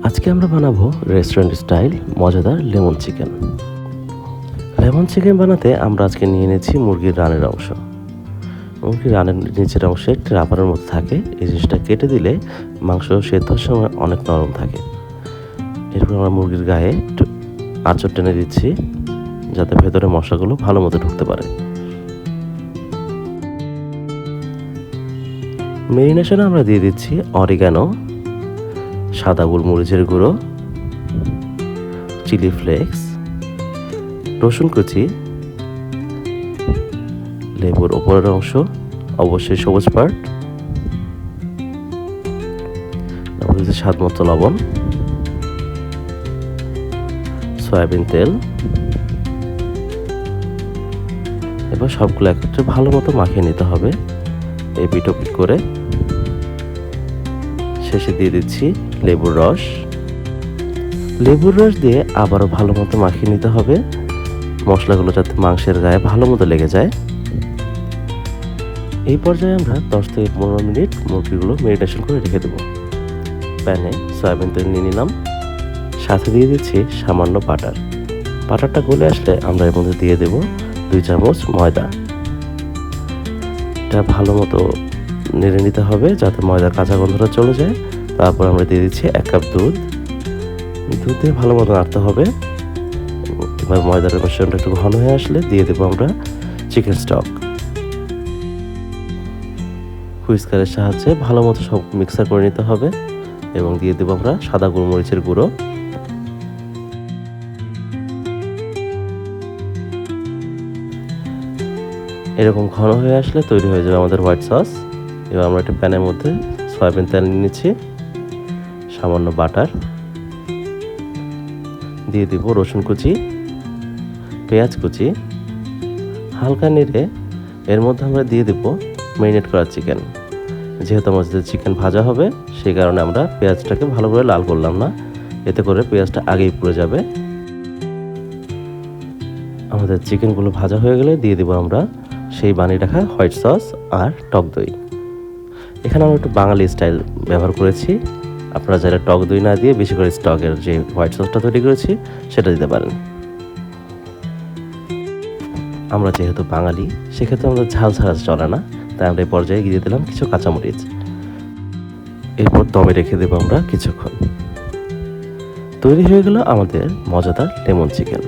আজকে আমরা বানাবো রেস্টুরেন্ট স্টাইল মজাদার লেমন চিকেন। লেমন চিকেন বানাতে আমরা আজকে নিয়ে নিয়েছি মুরগির রানের অংশ। মুরগির রানের নিচের অংশে একটি রাবারের মতো থাকে, এই জিনিসটা কেটে দিলে মাংস সেদ্ধর সময় অনেক নরম থাকে। এরপর আমরা মুরগির গায়ে একটু আঁচড় টেনে দিচ্ছি যাতে ভেতরে মশলাগুলো ভালো মতো ঢুকতে পারে। মেরিনেশনে আমরা দিয়ে দিচ্ছি অরিগানো, সাদা গোলমরিচের গুঁড়ো, চিলি ফ্লেক্স, রসুন কুচি, লেবুর ওপরের অংশ অবশ্যই সবুজ পার্ট, স্বাদ মতো লবণ, সয়াবিন তেল। এবার সবগুলো একত্রে ভালো মতো মাখিয়ে নিতে হবে এই পিঠ ওপিঠ করে। শেষে দিয়ে দিচ্ছি লেবুর রস। লেবুর রস দিয়ে আবারও ভালো মতো মাখিয়ে নিতে হবে মশলাগুলো যাতে মাংসের গায়ে ভালো মতো লেগে যায়। এই পর্যায়ে আমরা 10 থেকে 15 মিনিট মুরগিগুলো মেরিনেশন করে রেখে দেবো। প্যানে সয়াবিন তেল নিয়ে নিলাম, সাথে দিয়ে দিচ্ছি সামান্য বাটার। বাটারটা গলে আসলে আমরা এর মধ্যে দিয়ে দেব 2 চামচ ময়দা। এটা ভালো মতো নেড়ে নিতে হবে যাতে ময়দার কাঁচা গন্ধটা চলে যায়। তারপর আমরা দিয়ে দিচ্ছি 1 কাপ দুধ। দুধ দিয়ে ভালো মতো নাড়তে হবে। এবার ময়দার মিশ্রণটা একটু ঘন হয়ে আসলে দিয়ে দেবো আমরা চিকেন স্টক। হুইস্কারের সাহায্যে ভালো মতো সব মিক্সার করে নিতে হবে এবং দিয়ে দেবো আমরা সাদা গোলমরিচের গুঁড়ো। এরকম ঘন হয়ে আসলে তৈরি হয়ে যাবে আমাদের হোয়াইট সস। এবার আমরা একটা প্যানের মধ্যে সয়াবিন তেল নিয়ে নিচ্ছি, সামান্য বাটার, দিয়ে দিব রসুন কুচি, পেঁয়াজ কুচি, হালকা নেড়ে এর মধ্যে আমরা দিয়ে দেব ম্যারিনেট করা চিকেন। যেহেতু আমাদের চিকেন ভাজা হবে সেই কারণে আমরা পেঁয়াজটাকে ভালো করে লাল করলাম না, এতে করে পেঁয়াজটা আগেই পুড়ে যাবে। আমাদের চিকেনগুলো ভাজা হয়ে গেলে দিয়ে দেবো আমরা সেই বানিয়ে রাখা হোয়াইট সস আর টক দই। এখানে আমরা একটু বাঙালি স্টাইল ব্যবহার করেছি। আপনারা যারা টক দই না দিয়ে বেশি করে স্টকের যে হোয়াইট সসটা তৈরি করেছি সেটা দিতে পারেন। আমরা যেহেতু বাঙালি সেক্ষেত্রে আমাদের ঝাল ছাড়া চলে না, তাই আমরা এই পর্যায়ে দিয়ে দিলাম কিছু কাঁচামরিচ। এরপর দমে রেখে দেবো আমরা কিছুক্ষণ। তৈরি হয়ে গেল আমাদের মজাদার লেমন চিকেন।